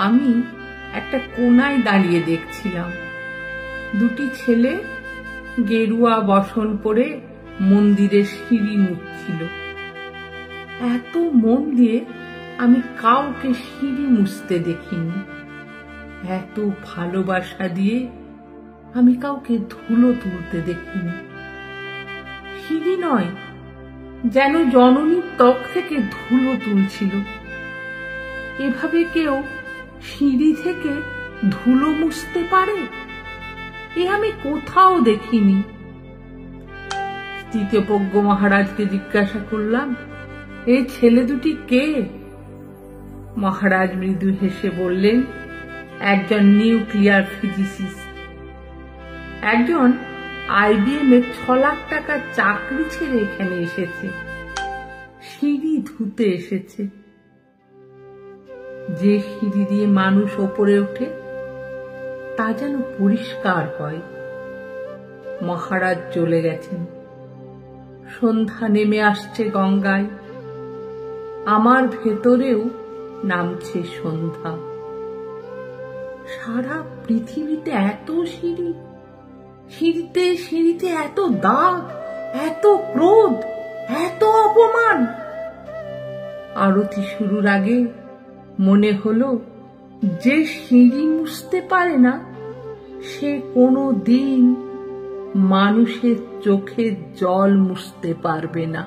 আমি একটা কোনায় দাঁড়িয়ে দেখছিলাম। দুটি ছেলে গেরুয়া বসন পরে মন্দিরের সিঁড়ি মুছছিল। এত মন দিয়ে আমি কাউকে সিঁড়ি মুছতে দেখিনি। এত ভালোবাসা দিয়ে আমি কাউকে ধুলো তুলতে দেখিনি। সিঁড়ি নয়, যেন জননীর ত্বক থেকে ধুলো তুলছিল। এভাবে কেউ সিঁড়ি থেকে ধুলো মুছতে পারে? এ আমি কোথাও দেখিনি। স্থিতপ্রজ্ঞ মহারাজকে জিজ্ঞাসা করলাম, এই ছেলে দুটি কে? মহারাজ মৃদু হেসে বললেন, একজন নিউক্লিয়ার ফিজিসিস্ট, একজন IBM এর 6 লাখ টাকার চাকরি ছেড়ে এখানে এসেছে, সিঁড়ি ধুতে এসেছে। যে সিঁড়ি দিয়ে মানুষ ওপরে ওঠে তা যেন পরিষ্কার হয়। মহারাজ চলে গেছেন। সন্ধ্যা নেমে আসছে গঙ্গায়। আমার ভেতরেও নামছে সন্ধ্যা। সারা পৃথিবীতে এত সিঁড়ি, সিঁড়িতে সিঁড়িতে এত দাগ, এত ক্রোধ, এত অপমান। আরতি শুরুর আগে মনে হলো, যে সিঁড়ি মুছতে পারে না সে কোনো দিন মানুষের চোখের জল মুছতে পারবে না।